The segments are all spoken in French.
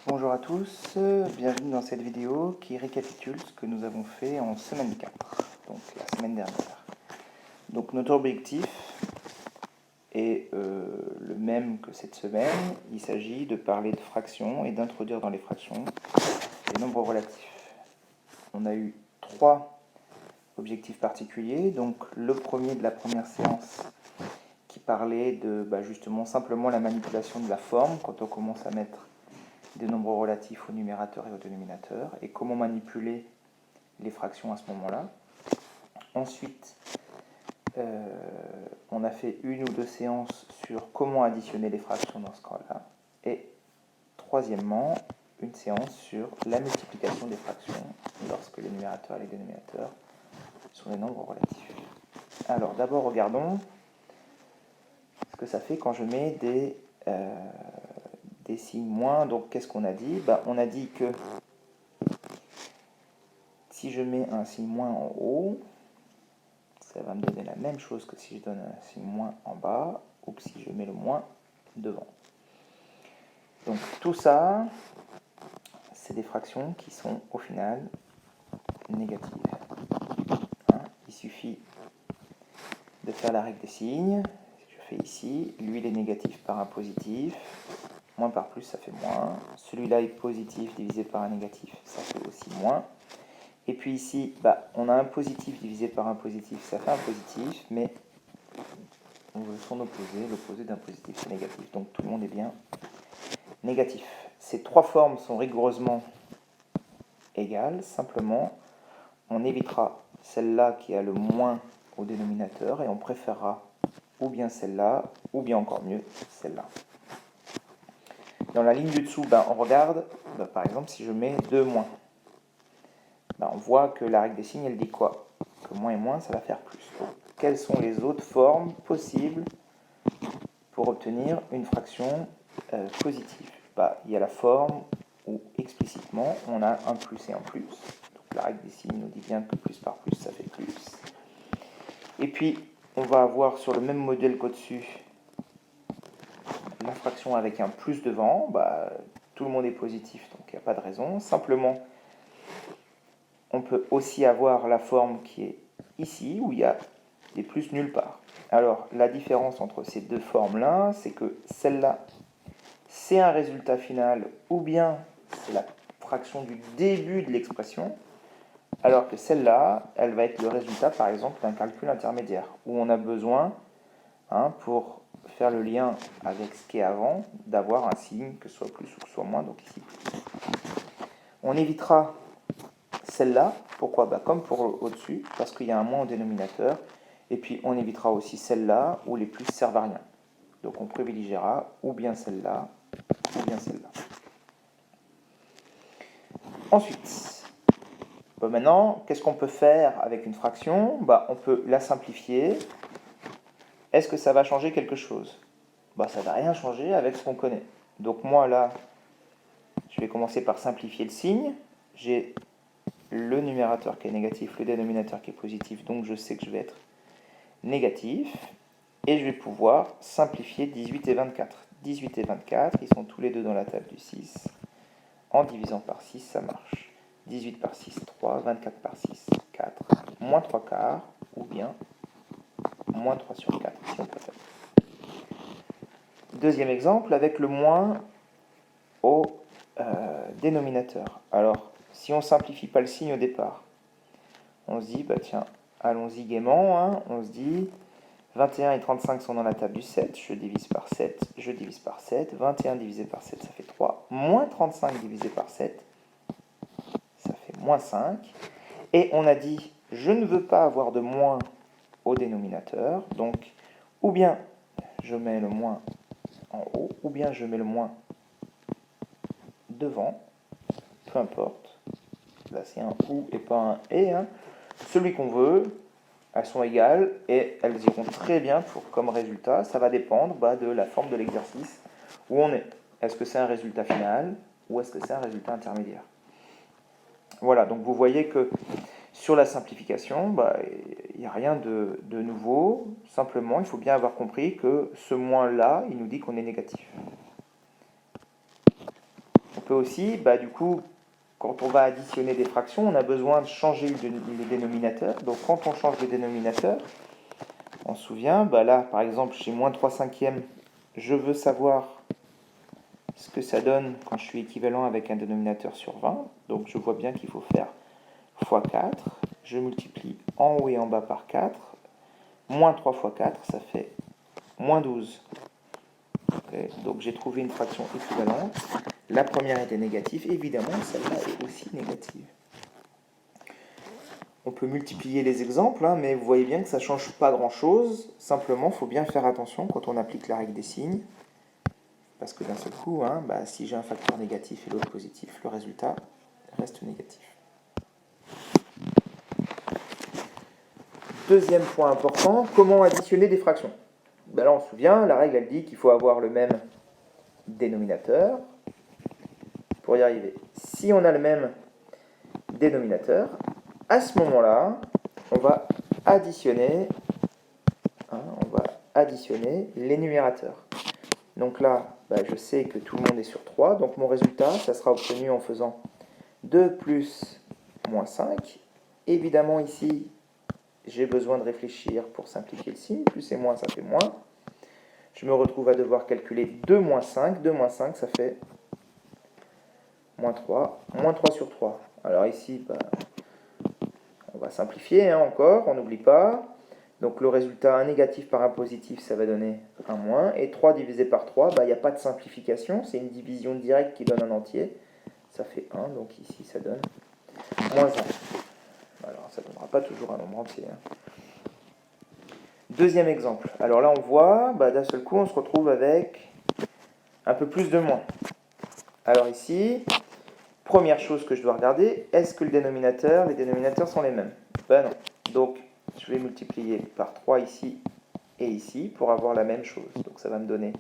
Bonjour à tous, bienvenue dans cette vidéo qui récapitule ce que nous avons fait en semaine 4, donc la semaine dernière. Donc notre objectif est le même que cette semaine, il s'agit de parler de fractions et d'introduire dans les fractions les nombres relatifs. On a eu 3 objectifs particuliers, donc le premier de la première séance qui parlait de justement simplement la manipulation de la forme quand on commence à mettre des nombres relatifs au numérateur et au dénominateur, et comment manipuler les fractions à ce moment-là. Ensuite, on a fait une ou deux séances sur comment additionner les fractions dans ce cas-là. Et troisièmement, une séance sur la multiplication des fractions lorsque les numérateurs et les dénominateurs sont des nombres relatifs. Alors d'abord regardons ce que ça fait quand je mets des signes moins. Donc qu'est-ce qu'on a dit? On a dit que si je mets un signe moins en haut, ça va me donner la même chose que si je donne un signe moins en bas ou que si je mets le moins devant. Donc tout ça, c'est des fractions qui sont au final négatives. Il suffit de faire la règle des signes. Je fais ici, lui il est négatif par un positif. Moins par plus, ça fait moins. Celui-là est positif divisé par un négatif, ça fait aussi moins. Et puis ici, on a un positif divisé par un positif, ça fait un positif, mais on veut son opposé, l'opposé d'un positif c'est négatif, donc tout le monde est bien négatif. Ces 3 formes sont rigoureusement égales, simplement on évitera celle-là qui a le moins au dénominateur et on préférera ou bien celle-là, ou bien encore mieux celle-là. Dans la ligne du dessous, on regarde, par exemple si je mets 2 moins, on voit que la règle des signes elle dit quoi? Que moins et moins ça va faire plus. Donc, quelles sont les autres formes possibles pour obtenir une fraction positive? Il y a la forme où explicitement on a un plus et un plus. Donc la règle des signes nous dit bien que plus par plus ça fait plus. Et puis on va avoir sur le même modèle qu'au-dessus la fraction avec un plus devant. Tout le monde est positif donc il n'y a pas de raison. Simplement on peut aussi avoir la forme qui est ici où il y a des plus nulle part. Alors la différence entre ces deux formes-là, c'est que celle-là, c'est un résultat final ou bien c'est la fraction du début de l'expression, alors que celle-là, elle va être le résultat par exemple d'un calcul intermédiaire, où on a besoin, pour faire le lien avec ce qui est avant, d'avoir un signe, que ce soit plus ou que ce soit moins, donc ici plus. On évitera celle-là, pourquoi? Comme pour au-dessus, parce qu'il y a un moins au dénominateur, et puis on évitera aussi celle-là, où les plus servent à rien. Donc on privilégiera ou bien celle-là, ou bien celle-là. Ensuite, maintenant, qu'est-ce qu'on peut faire avec une fraction? On peut la simplifier. Est-ce que ça va changer quelque chose? Ça ne va rien changer avec ce qu'on connaît. Donc moi, là, je vais commencer par simplifier le signe. J'ai le numérateur qui est négatif, le dénominateur qui est positif, donc je sais que je vais être négatif. Et je vais pouvoir simplifier 18 et 24. 18 et 24, ils sont tous les deux dans la table du 6. En divisant par 6, ça marche. 18 par 6, 3. 24 par 6, 4. Moins 3 quarts, ou bien moins 3 sur 4, si on préfère. Deuxième exemple, avec le moins au dénominateur. Alors, si on ne simplifie pas le signe au départ, on se dit, tiens, allons-y gaiement, on se dit, 21 et 35 sont dans la table du 7, je divise par 7, je divise par 7, 21 divisé par 7, ça fait 3, moins 35 divisé par 7, ça fait moins 5, et on a dit, je ne veux pas avoir de moins au dénominateur, donc, ou bien je mets le moins en haut, ou bien je mets le moins devant, peu importe, là c'est un ou et pas un et, celui qu'on veut. Elles sont égales et elles iront très bien comme résultat. Ça va dépendre de la forme de l'exercice où on est. Est-ce que c'est un résultat final ou est-ce que c'est un résultat intermédiaire? Voilà, donc vous voyez que sur la simplification, il n'y a rien de nouveau. Simplement, il faut bien avoir compris que ce moins-là, il nous dit qu'on est négatif. peut aussi, du coup, quand on va additionner des fractions, on a besoin de changer les dénominateurs. Donc quand on change le dénominateur, on se souvient, là par exemple chez moins 3 cinquièmes, je veux savoir ce que ça donne quand je suis équivalent avec un dénominateur sur 20. Donc je vois bien qu'il faut faire fois 4. Je multiplie en haut et en bas par 4. Moins 3 fois 4, ça fait moins 12. Okay. Donc j'ai trouvé une fraction équivalente. La première était négative, évidemment celle-là est aussi négative. On peut multiplier les exemples, mais vous voyez bien que ça ne change pas grand-chose. Simplement, il faut bien faire attention quand on applique la règle des signes. Parce que d'un seul coup, si j'ai un facteur négatif et l'autre positif, le résultat reste négatif. Deuxième point important, comment additionner des fractions? Là, on se souvient, la règle, elle dit qu'il faut avoir le même dénominateur pour y arriver. Si on a le même dénominateur, à ce moment-là, on va additionner les numérateurs. Donc là, je sais que tout le monde est sur 3, donc mon résultat, ça sera obtenu en faisant 2 plus moins 5. Évidemment, ici, j'ai besoin de réfléchir pour simplifier le signe. Plus et moins, ça fait moins. Je me retrouve à devoir calculer 2 moins 5. 2 moins 5, ça fait moins 3. Moins 3 sur 3. Alors ici, on va simplifier encore, on n'oublie pas. Donc le résultat, un négatif par un positif, ça va donner un moins. Et 3 divisé par 3, il n'y a pas de simplification, c'est une division directe qui donne un entier. Ça fait 1, donc ici ça donne moins 1. Alors ça ne donnera pas toujours un nombre entier. Deuxième exemple. Alors là on voit, d'un seul coup on se retrouve avec un peu plus de moins. Alors ici, première chose que je dois regarder, est-ce que les dénominateurs sont les mêmes? Non. Donc je vais multiplier par 3 ici et ici pour avoir la même chose. Donc ça va me donner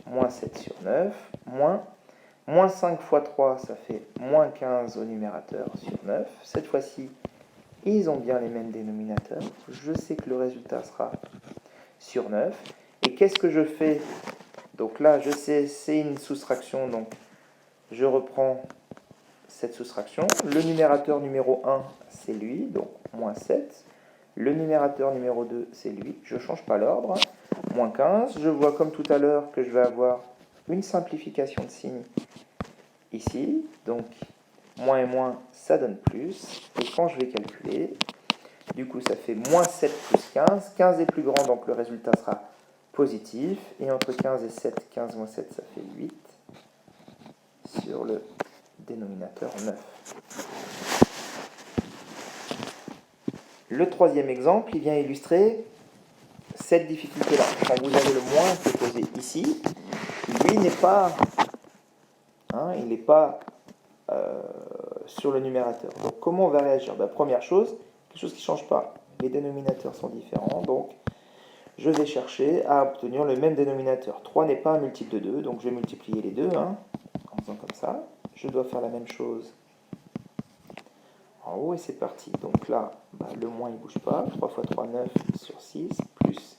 moins 7 sur 9, moins 5 fois 3, ça fait moins 15 au numérateur sur 9. Cette fois-ci, ils ont bien les mêmes dénominateurs. Je sais que le résultat sera sur 9. Et qu'est-ce que je fais? Donc là, je sais, c'est une soustraction, donc je reprends cette soustraction. Le numérateur numéro 1, c'est lui, donc moins 7. Le numérateur numéro 2, c'est lui. Je ne change pas l'ordre. Moins 15. Je vois comme tout à l'heure que je vais avoir une simplification de signe ici. Donc, moins et moins, ça donne plus. Et quand je vais calculer, du coup, ça fait moins 7 plus 15. 15 est plus grand, donc le résultat sera positif. Et entre 15 et 7, 15 moins 7, ça fait 8. Sur le dénominateur 9. Le troisième exemple, il vient illustrer cette difficulté-là. Quand vous avez le moins qui est posé ici, lui n'est pas, il n'est pas sur le numérateur. Donc comment on va réagir? Première chose, quelque chose qui ne change pas. Les dénominateurs sont différents, donc je vais chercher à obtenir le même dénominateur. 3 n'est pas un multiple de 2, donc je vais multiplier les deux, en faisant comme ça. Je dois faire la même chose en haut et c'est parti. Donc là, le moins il ne bouge pas. 3 fois 3, 9 sur 6, plus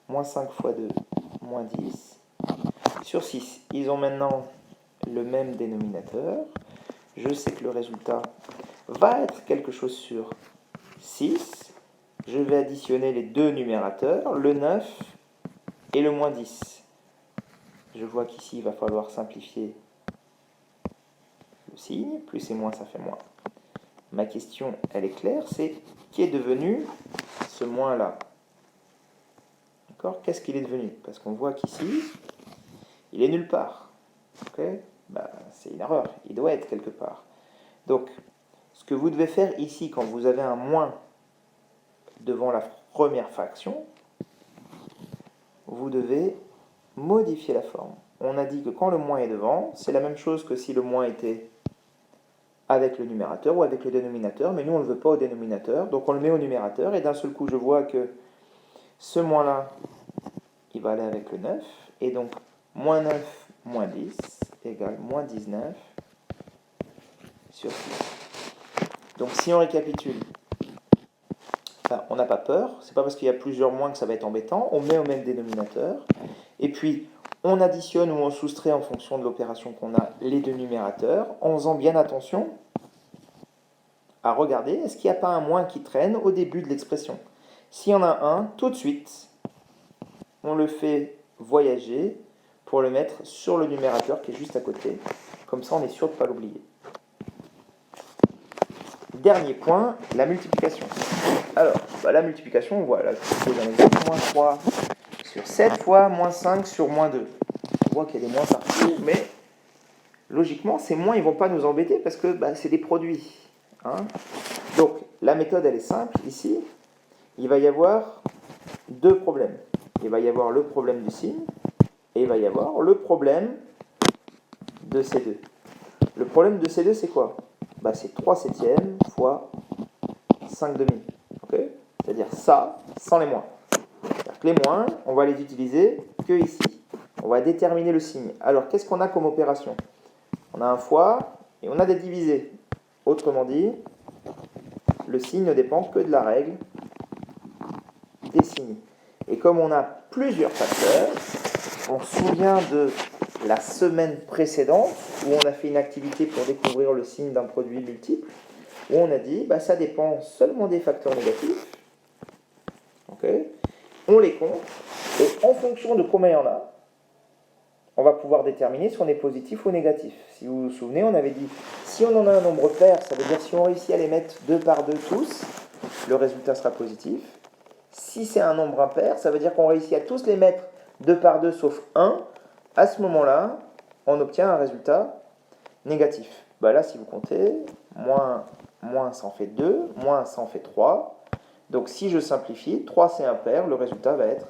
moins 5 fois 2, moins 10 sur 6. Ils ont maintenant le même dénominateur. Je sais que le résultat va être quelque chose sur 6. Je vais additionner les deux numérateurs, le 9 et le moins 10. Je vois qu'ici, il va falloir simplifier le signe. Plus et moins, ça fait moins. Ma question, elle est claire, c'est qui est devenu ce moins-là? D'accord? Qu'est-ce qu'il est devenu? Parce qu'on voit qu'ici, il est nulle part. Okay? C'est une erreur, il doit être quelque part. Donc, ce que vous devez faire ici, quand vous avez un moins devant la première fraction, vous devez modifier la forme. On a dit que quand le moins est devant, c'est la même chose que si le moins était avec le numérateur ou avec le dénominateur, mais nous on ne le veut pas au dénominateur, donc on le met au numérateur, et d'un seul coup je vois que ce moins-là, il va aller avec le 9, et donc moins 9 moins 10 égale moins 19 sur 6. Donc si on récapitule, on n'a pas peur, c'est pas parce qu'il y a plusieurs moins que ça va être embêtant, on met au même dénominateur, et puis on additionne ou on soustrait en fonction de l'opération qu'on a les deux numérateurs, en faisant bien attention à regarder, est-ce qu'il n'y a pas un moins qui traîne au début de l'expression. S'il y en a un, tout de suite, on le fait voyager pour le mettre sur le numérateur qui est juste à côté. Comme ça, on est sûr de ne pas l'oublier. Dernier point, la multiplication. Alors, la multiplication, voilà, je vous pose un exemple, moins 3 sur 7 fois moins 5 sur moins 2. On voit qu'il y a des moins partout, mais logiquement, ces moins, ils ne vont pas nous embêter parce que c'est des produits. Hein. Donc, la méthode, elle est simple. Ici, il va y avoir deux problèmes. Il va y avoir le problème du signe et il va y avoir le problème de ces deux. Le problème de ces deux, c'est quoi? C'est 3 septièmes fois 5 demi. Okay, c'est-à-dire ça sans les moins. C'est-à-dire que les moins, on va les utiliser que ici. On va déterminer le signe. Alors, qu'est-ce qu'on a comme opération? On a un fois et on a des divisés. Autrement dit, le signe ne dépend que de la règle des signes. Et comme on a plusieurs facteurs, on se souvient de la semaine précédente où on a fait une activité pour découvrir le signe d'un produit multiple, où on a dit ça dépend seulement des facteurs négatifs. Okay, on les compte et en fonction de combien il y en a, on va pouvoir déterminer si on est positif ou négatif. Si vous vous souvenez, on avait dit si on en a un nombre pair, ça veut dire si on réussit à les mettre 2 par 2 tous, le résultat sera positif. Si c'est un nombre impair, ça veut dire qu'on réussit à tous les mettre 2 par 2 sauf 1. À ce moment-là, on obtient un résultat négatif. Là, si vous comptez, moins ça en fait 2, moins ça en fait 3. Donc si je simplifie, 3 c'est impair, le résultat va être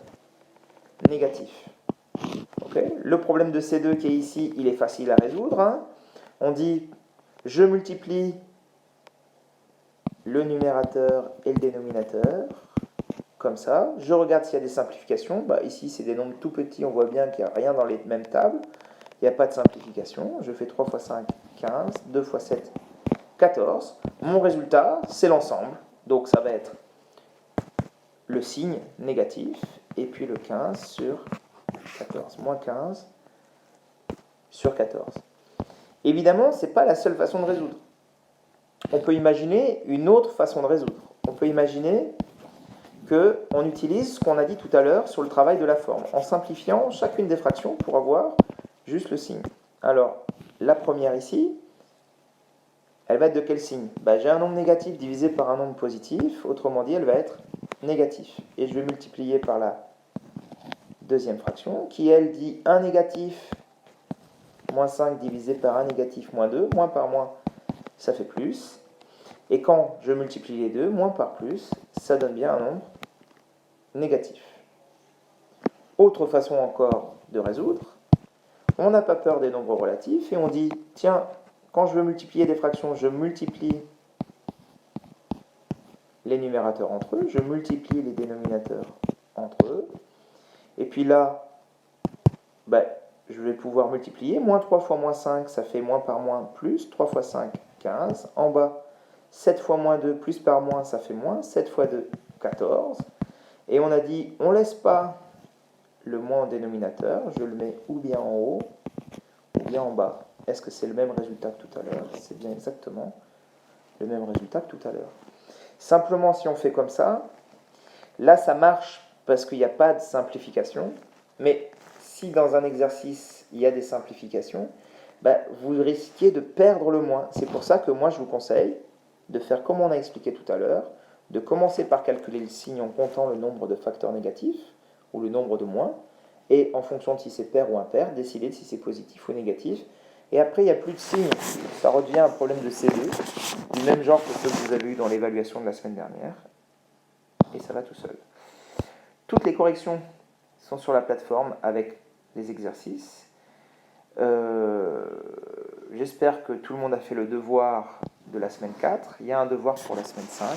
négatif. Okay. Le problème de C2 qui est ici, il est facile à résoudre. Hein. On dit, je multiplie le numérateur et le dénominateur, comme ça. Je regarde s'il y a des simplifications. Ici, c'est des nombres tout petits, on voit bien qu'il n'y a rien dans les mêmes tables. Il n'y a pas de simplification. Je fais 3 fois 5, 15, 2 fois 7, 14. Mon résultat, c'est l'ensemble. Donc, ça va être le signe négatif, et puis le 15 sur 14, moins 15 sur 14. Évidemment, ce n'est pas la seule façon de résoudre. On peut imaginer une autre façon de résoudre. On peut imaginer qu'on utilise ce qu'on a dit tout à l'heure sur le travail de la forme, en simplifiant chacune des fractions pour avoir juste le signe. Alors, la première ici, elle va être de quel signe? J'ai un nombre négatif divisé par un nombre positif, autrement dit, elle va être négatif. Et je vais multiplier par la deuxième fraction, qui elle dit 1 négatif, moins 5 divisé par 1 négatif, moins 2, moins par moins, ça fait plus. Et quand je multiplie les deux, moins par plus, ça donne bien un nombre négatif. Autre façon encore de résoudre, on n'a pas peur des nombres relatifs et on dit, tiens, quand je veux multiplier des fractions, je multiplie les numérateurs entre eux, je multiplie les dénominateurs entre eux, et puis là, je vais pouvoir multiplier, moins 3 fois moins 5, ça fait moins par moins plus, 3 fois 5, 15, en bas, 7 fois moins 2, plus par moins, ça fait moins, 7 fois 2, 14, et on a dit, on ne laisse pas le moins en dénominateur, je le mets ou bien en haut, ou bien en bas. Est-ce que c'est le même résultat que tout à l'heure? C'est bien exactement le même résultat que tout à l'heure. Simplement, si on fait comme ça, là, ça marche parce qu'il n'y a pas de simplification, mais si dans un exercice, il y a des simplifications, vous risquez de perdre le moins. C'est pour ça que moi, je vous conseille de faire comme on a expliqué tout à l'heure, de commencer par calculer le signe en comptant le nombre de facteurs négatifs, ou le nombre de moins, et en fonction de si c'est pair ou impair, décider de si c'est positif ou négatif. Et après, il n'y a plus de signe. Ça redevient un problème de C2, du même genre que ceux que vous avez eu dans l'évaluation de la semaine dernière. Et ça va tout seul. Toutes les corrections sont sur la plateforme avec les exercices. J'espère que tout le monde a fait le devoir de la semaine 4. Il y a un devoir pour la semaine 5.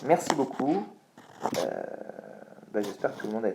Merci beaucoup. J'espère que tout le monde a